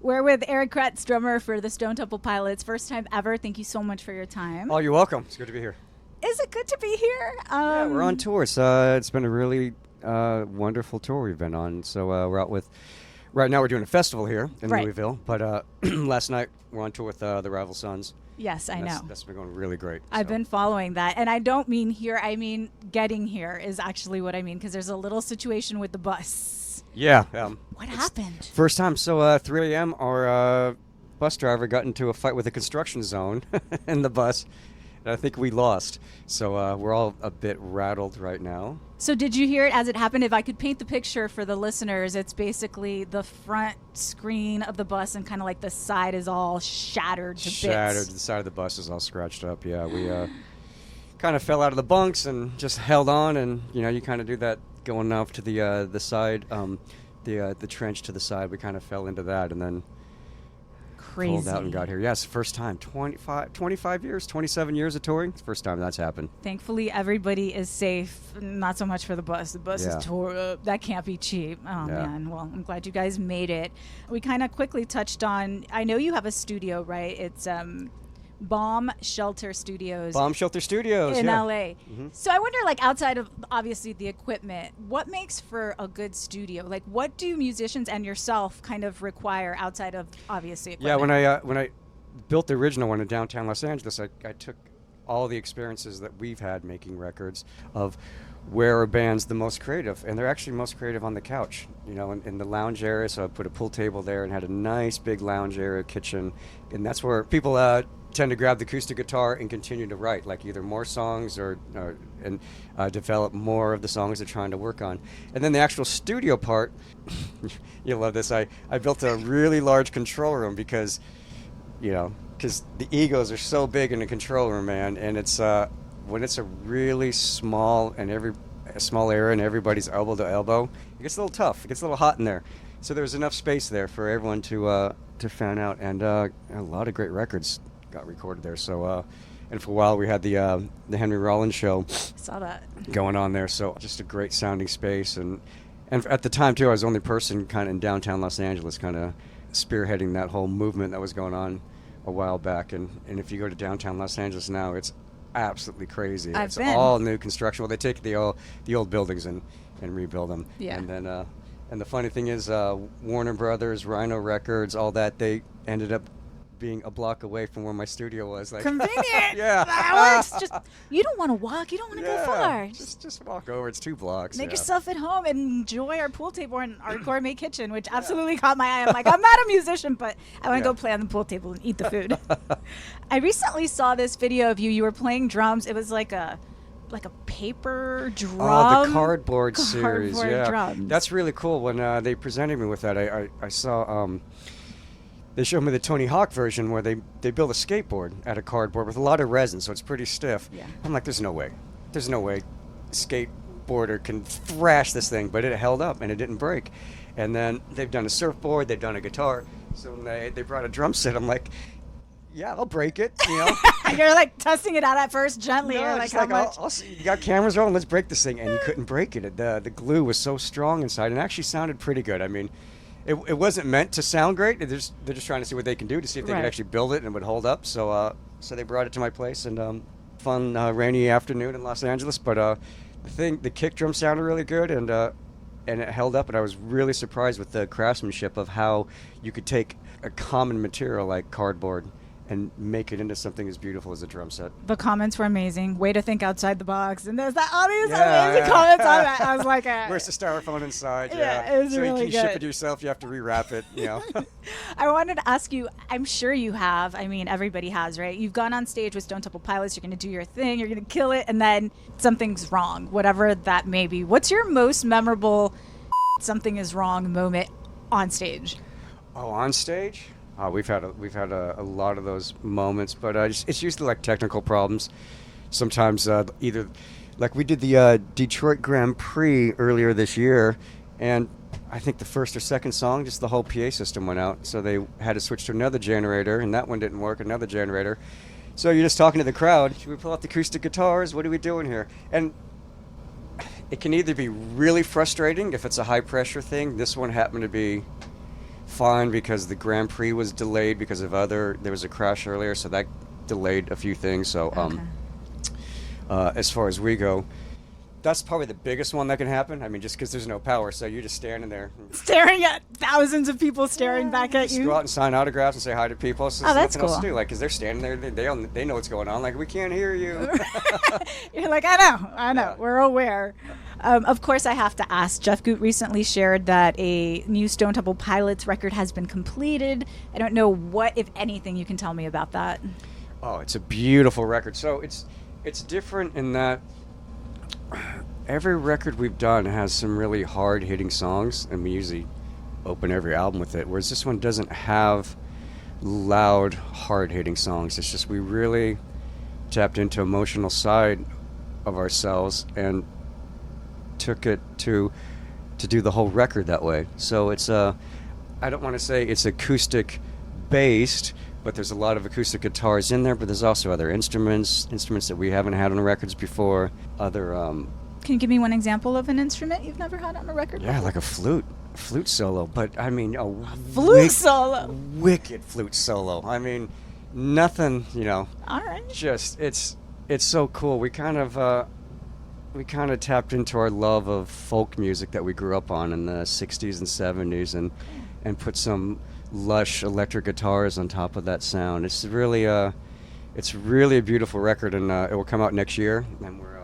We're with Eric Kretz, drummer for the Stone Temple Pilots. First time ever. Thank you so much for your time. Oh, you're welcome. It's good to be here. Is it good to be here? Yeah, we're on tour. It's been a really wonderful tour we've been on. So we're out with, right now we're doing a festival here in Louisville. But last night we're on tour with the Rival Sons. Yes, I know. That's been going really great. I've been following that. And I don't mean here, I mean getting here is actually what I mean, because there's a little situation with the bus. Yeah. What happened? First time. So 3 a.m. our bus driver got into a fight with a construction zone in the bus. And I think we lost. So we're all a bit rattled right now. So did you hear it as it happened? If I could paint the picture for the listeners, it's basically the front screen of the bus and kind of like the side is all shattered to bits. Shattered. The side of the bus is all scratched up. Yeah, we kind of fell out of the bunks and just held on. And, you kind of do that going off to the side, the trench to the side. We kind of fell into that and then pulled out and got here. Yes, first time. 25 years, 27 years of touring. It's the first time that's happened. Thankfully, everybody is safe. Not so much for the bus. The bus Yeah. is tore up. That can't be cheap. Oh, man. Well, I'm glad you guys made it. We kind of quickly touched on, I know you have a studio, right? It's Bomb Shelter Studios. Bomb Shelter Studios, in yeah. LA. Mm-hmm. So I wonder, like, outside of obviously the equipment, what makes for a good studio? Like, what do musicians and yourself kind of require outside of obviously equipment? Yeah, when I built the original one in downtown Los Angeles, I took all the experiences that we've had making records of where are bands the most creative, and they're actually most creative on the couch, in the lounge area. So I put a pool table there and had a nice big lounge area, kitchen, and that's where people tend to grab the acoustic guitar and continue to write, like either more songs or develop more of the songs they're trying to work on. And then the actual studio part, you'll love this. I built a really large control room because the egos are so big in the control room, man. And it's when it's a really small area and everybody's elbow to elbow, it gets a little tough. It gets a little hot in there. So there's enough space there for everyone to fan out, and a lot of great records got recorded there. So and for a while we had the Henry Rollins show. Saw that going on there. So just a great sounding space, and at the time too, I was the only person kind of in downtown Los Angeles, kind of spearheading that whole movement that was going on a while back. And if you go to downtown Los Angeles now, it's absolutely crazy. It's all new construction. Well, they take the old buildings and rebuild them. Yeah. And then and the funny thing is, Warner Brothers, Rhino Records, all that, they ended up being a block away from where my studio was. Like, convenient. Yeah. That works. Just, you don't want to walk. You don't want to go far. Just walk over. It's 2 blocks. Make yourself at home and enjoy our pool table and our gourmet kitchen, which absolutely caught my eye. I'm like, I'm not a musician, but I want to go play on the pool table and eat the food. I recently saw this video of you. You were playing drums. It was like a paper drum. Oh, the cardboard series. Yeah, drums. That's really cool. When they presented me with that, I saw. They showed me the Tony Hawk version where they build a skateboard out of cardboard with a lot of resin, so it's pretty stiff. Yeah. I'm like, there's no way a skateboarder can thrash this thing, but it held up and it didn't break. And then they've done a surfboard, they've done a guitar, so when they brought a drum set, I'm like, yeah, I'll break it, You're like testing it out at first gently. No, You're like, how much? I'll see. You got cameras rolling, let's break this thing. And you couldn't break it. The glue was so strong inside, and it actually sounded pretty good. I mean, it wasn't meant to sound great. They're just trying to see what they can do to see if they could actually build it and it would hold up. So they brought it to my place, and fun rainy afternoon in Los Angeles. But the kick drum sounded really good, and it held up. And I was really surprised with the craftsmanship of how you could take a common material like cardboard and make it into something as beautiful as a drum set. The comments were amazing. Way to think outside the box. And there's all these amazing comments on that. I was like, where's the styrofoam inside? Yeah, it was so really you good. can ship it yourself. You have to rewrap it. I wanted to ask you, I'm sure you have. I mean, everybody has, right? You've gone on stage with Stone Temple Pilots. You're going to do your thing. You're going to kill it. And then something's wrong, whatever that may be. What's your most memorable something is wrong moment on stage? Oh, on stage? We've had a lot of those moments, but it's usually like technical problems. Sometimes either, like we did the Detroit Grand Prix earlier this year, and I think the first or second song, just the whole PA system went out, so they had to switch to another generator, and that one didn't work, another generator. So you're just talking to the crowd, should we pull out the acoustic guitars? What are we doing here? And it can either be really frustrating if it's a high pressure thing. This one happened to be fine because the Grand Prix was delayed because of there was a crash earlier, so that delayed a few things. So as far as we go, that's probably the biggest one that can happen. I mean, just because there's no power, so you're just standing there. Staring at thousands of people staring back at Just you. go out and sign autographs and say hi to people. So there's that's nothing else cool. to do. Like, because they're standing there, they know what's going on. Like, we can't hear you. You're like, I know, Yeah. we're aware. Of course, I have to ask, Jeff Goot recently shared that a new Stone Temple Pilots record has been completed. I don't know what, if anything, you can tell me about that. Oh, it's a beautiful record. So it's different in that every record we've done has some really hard-hitting songs, and we usually open every album with it, whereas this one doesn't have loud, hard-hitting songs. It's just we really tapped into emotional side of ourselves and took it to do the whole record that way. So it's I don't want to say it's acoustic based, but there's a lot of acoustic guitars in there, but there's also other instruments that we haven't had on records before. Other Can you give me one example of an instrument you've never had on a record yeah, before? like a flute solo, but I mean a Flute solo. wicked flute solo. I mean, nothing, All right. just it's so cool. We kind of tapped into our love of folk music that we grew up on in the 60s and 70s and put some lush electric guitars on top of that sound. It's really a beautiful record, and it will come out next year, and we're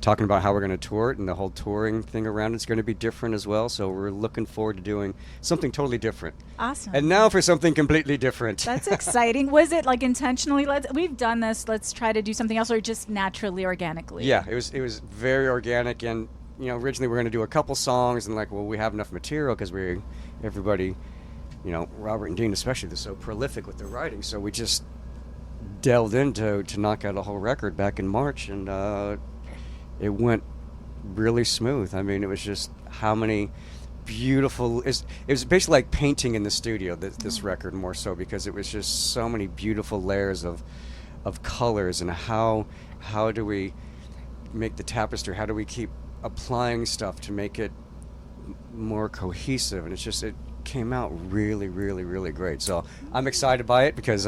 talking about how we're going to tour it, and the whole touring thing around it's going to be different as well, so we're looking forward to doing something totally different. Awesome. And now for something completely different. That's exciting. Was it like intentionally, we've done this, let's try to do something else, or just naturally, organically? Yeah, it was very organic, and originally we were going to do a couple songs, and we have enough material because everybody, Robert and Dean especially, they're so prolific with their writing, so we just delved into to knock out a whole record back in March, and it went really smooth. I mean, it was just how many beautiful... It was basically like painting in the studio, this record, more so, because it was just so many beautiful layers of colors, and how do we make the tapestry? How do we keep applying stuff to make it more cohesive? And it came out really, really, really great. So I'm excited by it because...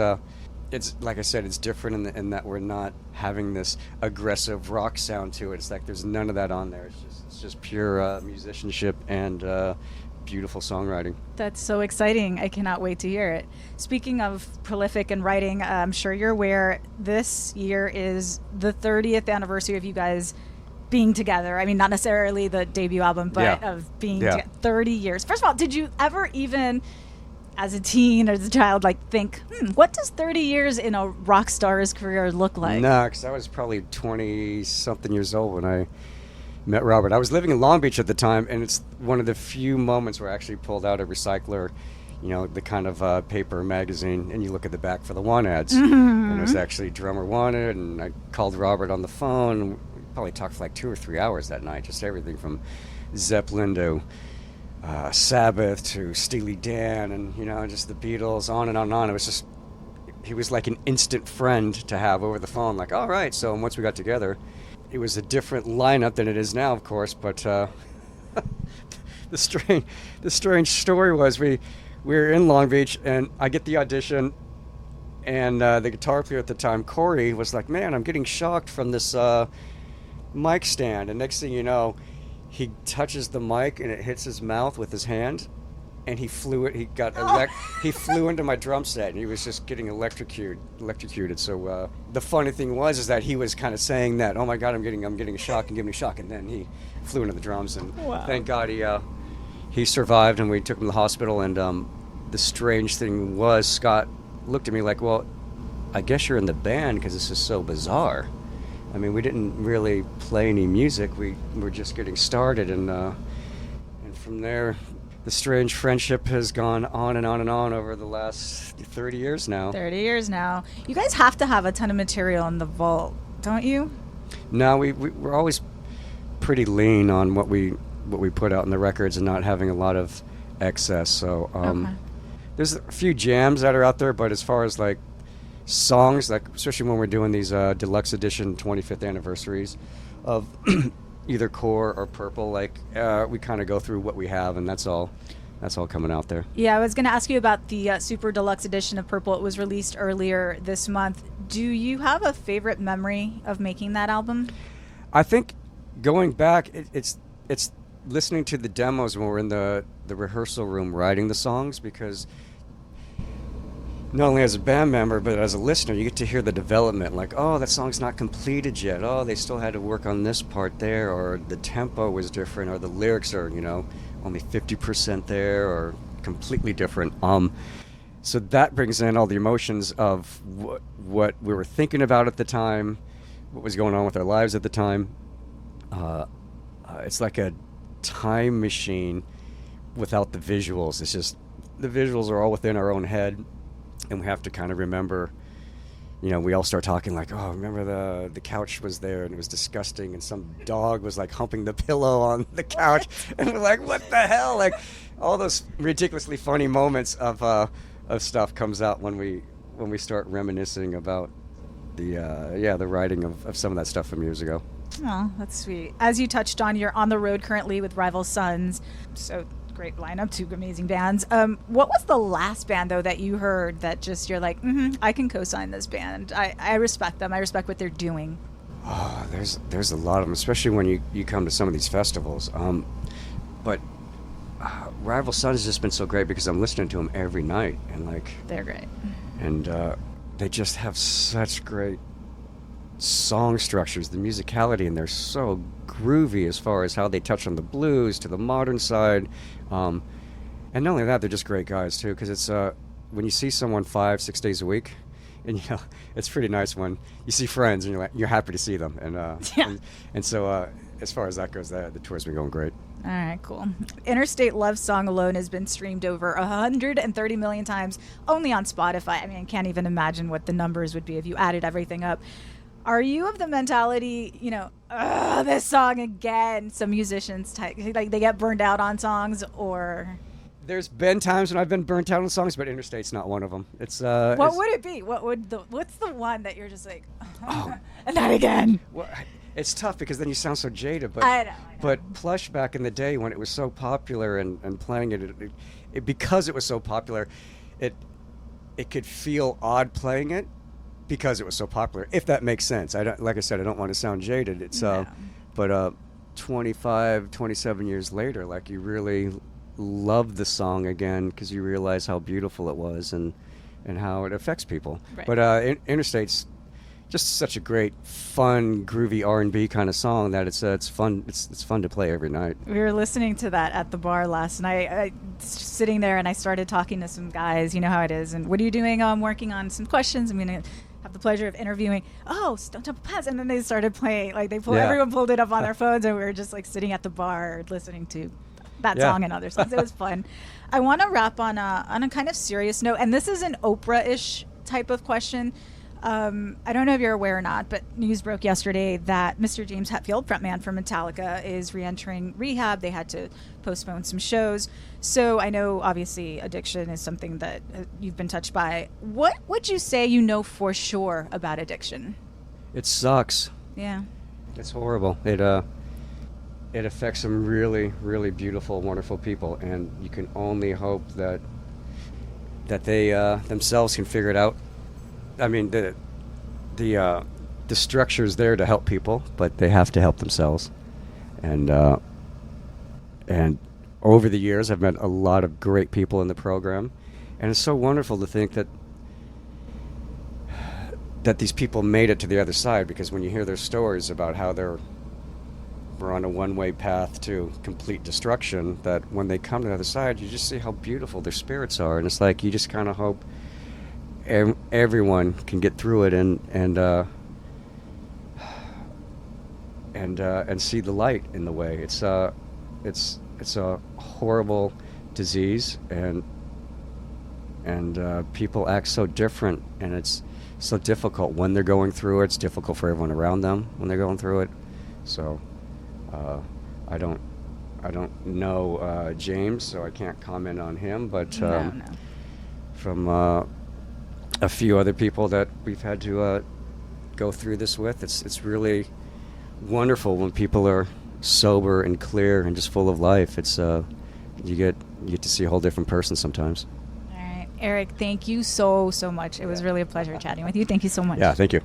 it's like I said, it's different in that we're not having this aggressive rock sound to it. It's like there's none of that on there. It's just pure musicianship and beautiful songwriting. That's so exciting. I cannot wait to hear it. Speaking of prolific and writing, I'm sure you're aware this year is the 30th anniversary of you guys being together. I mean, not necessarily the debut album, but of being 30 years. First of all, did you ever even... as a teen or as a child, think, what does 30 years in a rock star's career look like? No, because I was probably 20-something years old when I met Robert. I was living in Long Beach at the time, and it's one of the few moments where I actually pulled out a recycler, the kind of paper magazine, and you look at the back for the Want ads. Mm-hmm. And it was actually Drummer Wanted, and I called Robert on the phone, and we probably talked for 2 or 3 hours that night, just everything from Zeppelin to... Sabbath to Steely Dan, and just the Beatles, on and on and on. It was just, he was like an instant friend to have over the phone. Like, all right. So once we got together, it was a different lineup than it is now, of course. But the strange story was we were in Long Beach, and I get the audition, and the guitar player at the time, Corey, was like, "Man, I'm getting shocked from this mic stand." And next thing you know, he touches the mic and it hits his mouth with his hand, and he flew into my drum set, and he was just getting electrocuted. So the funny thing is that he was kind of saying that, "Oh my God, I'm getting a shock, and give me a shock," and then he flew into the drums, and thank God he survived, and we took him to the hospital. And the strange thing was, Scott looked at me like, "Well, I guess you're in the band because this is so bizarre." I mean, we didn't really play any music. We were just getting started, and from there, the strange friendship has gone on and on and on over the last 30 years now. 30 years now. You guys have to have a ton of material in the vault, don't you? No, we're always pretty lean on what we put out in the records and not having a lot of excess. So there's a few jams that are out there, but as far as songs, especially when we're doing these deluxe edition 25th anniversaries of either Core or Purple, we kind of go through what we have, and that's all that's all coming out there. Yeah, I was going to ask you about the super deluxe edition of Purple. It was released earlier this month. Do you have a favorite memory of making that album? I think going back, it's listening to the demos when we're in the rehearsal room writing the songs, because not only as a band member but as a listener, you get to hear the development, like, oh, that song's not completed yet, oh, they still had to work on this part there, or the tempo was different, or the lyrics are, only 50% there, or completely different. So that brings in all the emotions of what we were thinking about at the time, what was going on with our lives at the time. It's like a time machine without the visuals. It's just the visuals are all within our own head, and we have to kind of remember. We all start talking like, oh, remember the couch was there and it was disgusting, and some dog was like humping the pillow on the couch, and we're like, what the hell? Like, all those ridiculously funny moments of stuff comes out when we start reminiscing about the writing of some of that stuff from years ago. Oh, that's sweet. As you touched on, you're on the road currently with Rival Sons. So great lineup, 2 amazing bands. What was the last band, though, that you heard that just you're like, I can co-sign this band. I respect them. I respect what they're doing. Oh, there's a lot of them, especially when you come to some of these festivals. But Rival Sons has just been so great because I'm listening to them every night, and like, they're great. And they just have such great song structures, the musicality, and they're so groovy as far as how they touch on the blues to the modern side. And not only that, they're just great guys too, because it's when you see someone 5-6 days a week, and it's pretty nice when you see friends and you're happy to see them. And so as far as that goes, the tour's been going great. All right, cool. Interstate Love Song alone has been streamed over 130 million times only on Spotify. I mean, I can't even imagine what the numbers would be if you added everything up. Are you of the mentality, this song again? Some musicians, like, they get burned out on songs, or... There's been times when I've been burnt out on songs, but Interstate's not one of them. It's what would it be? What's the one that you're just like, and not again? Well, it's tough because then you sound so jaded. But I know. But Plush back in the day when it was so popular and playing it because it was so popular, it could feel odd playing it because it was so popular. If that makes sense. Like I said, I don't want to sound jaded. It's but 25, 27 years later, like, you really love the song again because you realize how beautiful it was and how it affects people. Right. But Interstate's just such a great, fun, groovy R&B kind of song that it's fun. It's fun to play every night. We were listening to that at the bar last night. I sitting there and I started talking to some guys. You know how it is. And what are you doing? Oh, I'm working on some questions. I'm gonna have the pleasure of interviewing. Oh, Stone Temple Pilots. And then they started playing. Like, everyone pulled it up on their phones, and we were just like sitting at the bar listening to that song and other songs. It was fun. I want to wrap on a kind of serious note, and this is an Oprah-ish type of question. I don't know if you're aware or not, but news broke yesterday that Mr. James Hetfield, frontman for Metallica, is re-entering rehab. They had to postpone some shows. So I know, obviously, addiction is something that you've been touched by. What would you say you know for sure about addiction? It sucks. Yeah. It's horrible. It affects some really, really beautiful, wonderful people, and you can only hope that they themselves can figure it out. I mean, the structure's there to help people, but they have to help themselves. And over the years, I've met a lot of great people in the program, and it's so wonderful to think that these people made it to the other side, because when you hear their stories about how they're on a one-way path to complete destruction, that when they come to the other side, you just see how beautiful their spirits are, and it's like you just kind of hope everyone can get through it and see the light in the way. It's a horrible disease, and people act so different, and it's so difficult when they're going through it. It's difficult for everyone around them when they're going through it. So I don't know James, so I can't comment on him, but no. From a few other people that we've had to go through this with, it's really wonderful when people are sober and clear and just full of life. It's you get you get to see a whole different person sometimes. All right, Eric, thank you so much. It was really a pleasure chatting with you. Thank you so much. Yeah, thank you.